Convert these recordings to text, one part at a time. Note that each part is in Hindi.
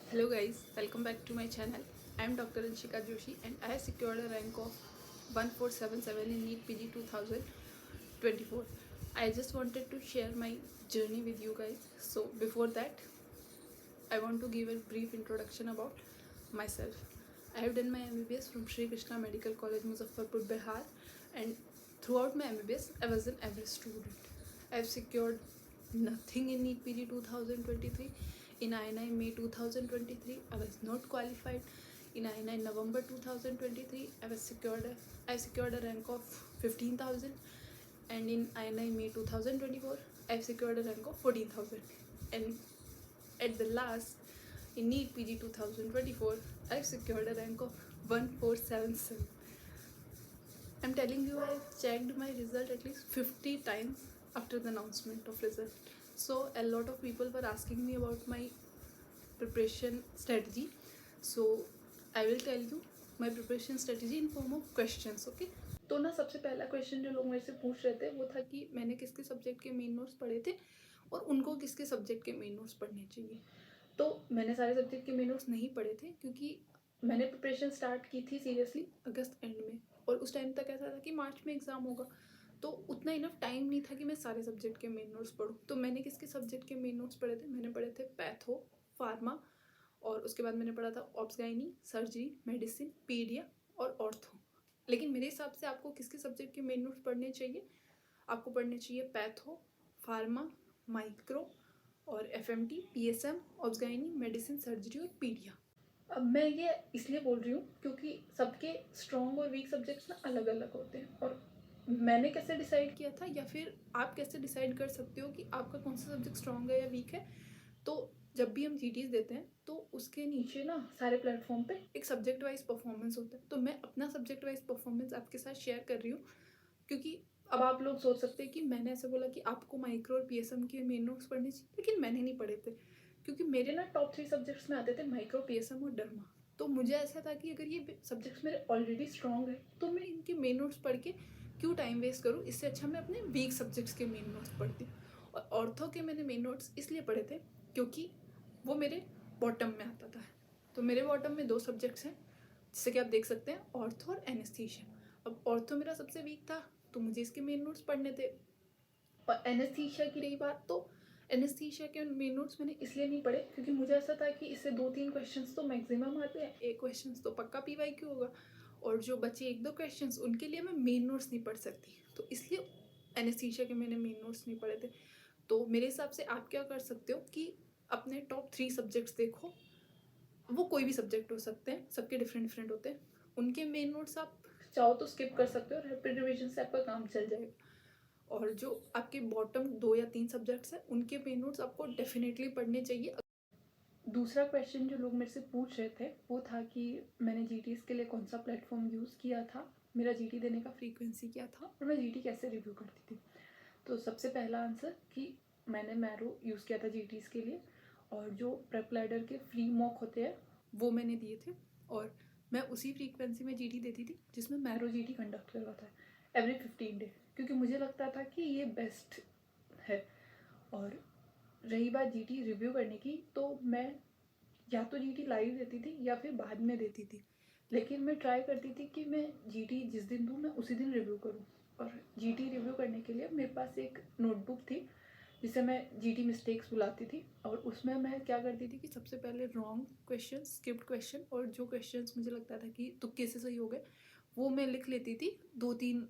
Hello guys, welcome back to my channel. I am Dr. Anshika Joshi and I have secured a rank of 1477 in NEET PG 2024. I just wanted to share my journey with you guys. So before that, I want to give a brief introduction about myself. I have done my MBBS from Sri Krishna Medical College, Muzaffarpur, Bihar, and throughout my MBBS, I was an average student. I have secured nothing in NEET PG 2023. In INI May 2023, I was not qualified. In INI November 2023, I secured a rank of 15,000, and in INI May 2024, I secured a rank of 14,000. And at the last, in NEET PG 2024, I secured a rank of 1477. I'm telling you, I checked my result at least 50 times after the announcement of result. So a lot of people were asking me about my preparation strategy. So I will tell you my preparation strategy in form of questions. Okay. तो ना सबसे पहला क्वेश्चन जो लोग मेरे से पूछ रहे थे वो था कि मैंने किसके सब्जेक्ट के मेन नोट्स पढ़े थे और उनको किसके सब्जेक्ट के मेन नोट्स पढ़ने चाहिए। तो मैंने सारे सब्जेक्ट के मेन नोट्स नहीं पढ़े थे क्योंकि मैंने प्रिपरेशन स्टार्ट की थी सीरियसली अगस्त एंड में, और उस टाइम तक ऐसा था कि मार्च में एग्ज़ाम होगा, तो उतना इनफ टाइम नहीं था कि मैं सारे सब्जेक्ट के मेन नोट्स पढूं। तो मैंने किसके सब्जेक्ट के मेन नोट्स पढ़े थे, मैंने पढ़े थे पैथो, फार्मा, और उसके बाद मैंने पढ़ा था ऑब्स गायनी, सर्जरी, मेडिसिन, पीडिया और ऑर्थो। लेकिन मेरे हिसाब से आपको किसके सब्जेक्ट के मेन नोट्स पढ़ने चाहिए, आपको पढ़ने चाहिए पैथो, फार्मा, माइक्रो और FMT, PSM, obs gynae, medicine, surgery और पीडिया। अब मैं ये इसलिए बोल रही हूँ क्योंकि सबके स्ट्रॉन्ग और वीक सब्जेक्ट्स ना अलग अलग होते हैं, और मैंने कैसे डिसाइड किया था या फिर आप कैसे डिसाइड कर सकते हो कि आपका कौन सा सब्जेक्ट स्ट्रॉन्ग है या वीक है। तो जब भी हम जीटीज देते हैं तो उसके नीचे ना सारे प्लेटफॉर्म पे एक सब्जेक्ट वाइज परफॉर्मेंस होता है। तो मैं अपना सब्जेक्ट वाइज परफॉर्मेंस आपके साथ शेयर कर रही हूँ, क्योंकि अब आप लोग सोच सकते हैं कि मैंने ऐसे बोला कि आपको माइक्रो और पीएसएम के मेन नोट्स पढ़ने चाहिए, लेकिन मैंने नहीं पढ़े थे क्योंकि मेरे ना टॉप 3 सब्जेक्ट्स में आते थे माइक्रो, पीएसएम और डर्मा। तो मुझे ऐसा था कि अगर ये सब्जेक्ट्स मेरे ऑलरेडी स्ट्रॉन्ग है तो मैं इनके मेन नोट्स पढ़ के क्यों टाइम वेस्ट करूँ, इससे अच्छा मैं अपने वीक सब्जेक्ट्स के मेन नोट्स पढ़ती हूँ। और ऑर्थो के मैंने मेन नोट्स इसलिए पढ़े थे क्योंकि वो मेरे बॉटम में आता था। तो मेरे बॉटम में 2 सब्जेक्ट्स हैं, जैसे कि आप देख सकते हैं, ऑर्थो और एनेस्थीसिया। अब ऑर्थो मेरा सबसे वीक था तो मुझे इसके मेन नोट्स पढ़ने थे। और एनेस्थीसिया की रही बात, तो एनेस्थीसिया के मेन नोट्स मैंने इसलिए नहीं पढ़े क्योंकि मुझे ऐसा था कि इससे 2-3 क्वेश्चंस तो मैक्सिमम आते हैं, एक क्वेश्चंस तो पक्का पीवाईक्यू होगा, और जो बचे 1-2 क्वेश्चंस उनके लिए मैं मेन नोट्स नहीं पढ़ सकती। तो इसलिए एनेस्थीसिया के मैंने मेन नोट्स नहीं पढ़े थे। तो मेरे हिसाब से आप क्या कर सकते हो कि अपने टॉप 3 सब्जेक्ट्स देखो, वो कोई भी सब्जेक्ट हो सकते हैं, सबके डिफरेंट डिफरेंट होते हैं, उनके मेन नोट्स आप चाहो तो स्किप कर सकते हो, रैपिड रिविजन से आपका काम चल जाएगा। और जो आपके बॉटम 2 या 3 सब्जेक्ट्स हैं उनके मेन नोट्स आपको डेफिनेटली पढ़ने चाहिए। दूसरा क्वेश्चन जो लोग मेरे से पूछ रहे थे वो था कि मैंने जीटीज के लिए कौन सा प्लेटफॉर्म यूज़ किया था, मेरा जीटी देने का फ्रीक्वेंसी क्या था, और मैं जीटी कैसे रिव्यू करती थी। तो सबसे पहला आंसर कि मैंने मैरो यूज़ किया था जीटीज के लिए, और जो प्रेप लैडर के फ्री मॉक होते हैं वो मैंने दिए थे, और मैं उसी फ्रीक्वेंसी में जीटी देती थी जिसमें मैरो जीटी कंडक्ट करवाता है एवरी 15 डे, क्योंकि मुझे लगता था कि ये बेस्ट है। और रही बात जीटी रिव्यू करने की, तो मैं या तो जीटी लाइव देती थी या फिर बाद में देती थी, लेकिन मैं ट्राई करती थी कि मैं जीटी जिस दिन दूँ मैं उसी दिन रिव्यू करूँ। और जीटी रिव्यू करने के लिए मेरे पास एक नोटबुक थी जिसे मैं जीटी मिस्टेक्स बुलाती थी, और उसमें मैं क्या करती थी कि सबसे पहले रॉन्ग क्वेश्चन, स्किप्ड क्वेश्चन, और जो क्वेश्चंस मुझे लगता था कि तुक्के से सही हो गए वो मैं लिख लेती थी 2-3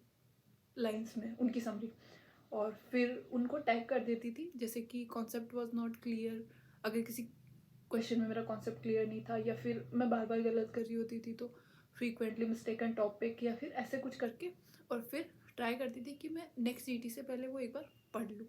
लाइन्स में उनकी समरी, और फिर उनको टैग कर देती थी, जैसे कि कॉन्सेप्ट वॉज नॉट क्लियर, अगर किसी क्वेश्चन में मेरा कॉन्सेप्ट क्लियर नहीं था या फिर मैं बार बार गलत कर रही होती थी तो फ्रीक्वेंटली मिस्टेकन टॉपिक या फिर ऐसे कुछ करके, और फिर ट्राई करती थी कि मैं नेक्स्ट जीटी से पहले वो एक बार पढ़ लूँ।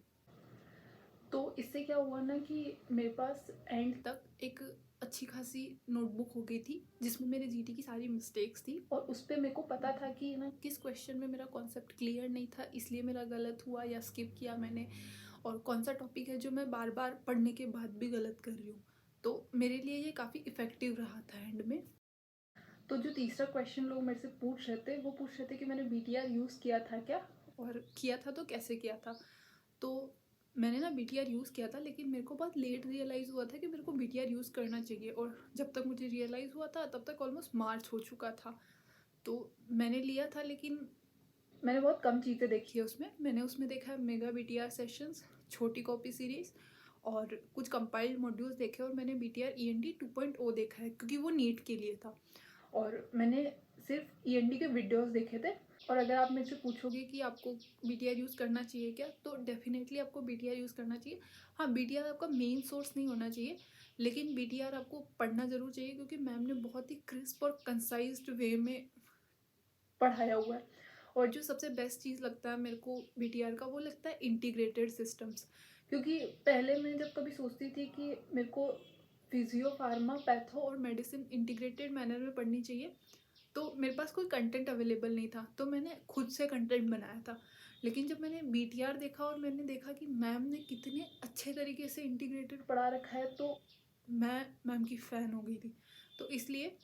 तो इससे क्या हुआ ना कि मेरे पास एंड तक एक अच्छी खासी नोटबुक हो गई थी जिसमें मेरे जीटी की सारी मिस्टेक्स थी, और उस पर मेरे को पता था कि ना किस क्वेश्चन में मेरा कॉन्सेप्ट क्लियर नहीं था इसलिए मेरा गलत हुआ या स्किप किया मैंने, और कौन सा टॉपिक है जो मैं बार बार पढ़ने के बाद भी गलत कर रही हूँ। तो मेरे लिए ये काफ़ी इफ़ेक्टिव रहा था एंड में। तो जो तीसरा क्वेश्चन लोग मेरे से पूछ रहे थे वो पूछ रहे थे कि मैंने बीटीआर यूज़ किया था क्या, और किया था तो कैसे किया था। तो मैंने ना BTR यूज़ किया था, लेकिन मेरे को बहुत लेट रियलाइज़ हुआ था कि मेरे को BTR यूज़ करना चाहिए, और जब तक मुझे रियलाइज़ हुआ था तब तक ऑलमोस्ट मार्च हो चुका था। तो मैंने लिया था, लेकिन मैंने बहुत कम चीज़ें देखी है उसमें। मैंने उसमें देखा है मेगा BTR सेशंस, छोटी कॉपी सीरीज़ और कुछ कंपाइल्ड मॉड्यूल्स देखे, और मैंने BTR ENT 2.0 देखा है क्योंकि वो नीट के लिए था, और मैंने सिर्फ ENT के वीडियोस देखे थे। और अगर आप मेरे से पूछोगे कि आपको BTR यूज़ करना चाहिए क्या, तो डेफिनेटली आपको BTR यूज़ करना चाहिए। हाँ, BTR आपका मेन सोर्स नहीं होना चाहिए, लेकिन BTR आपको पढ़ना ज़रूर चाहिए, क्योंकि मैम ने बहुत ही क्रिस्प और कंसाइज्ड वे में पढ़ाया हुआ है। और जो सबसे बेस्ट चीज़ लगता है मेरे को BTR का, वो लगता है इंटीग्रेटेड सिस्टम्स। क्योंकि पहले मैं जब कभी सोचती थी कि मेरे को फिजियो, फार्मा, पैथो और मेडिसिन इंटीग्रेटेड मैनर में पढ़नी चाहिए, तो मेरे पास कोई कंटेंट अवेलेबल नहीं था, तो मैंने खुद से कंटेंट बनाया था। लेकिन जब मैंने BTR देखा और मैंने देखा कि मैम ने कितने अच्छे तरीके से इंटीग्रेटेड पढ़ा रखा है, तो मैं मैम की फ़ैन हो गई थी। तो इसलिए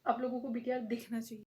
आप लोगों को BTR देखना चाहिए।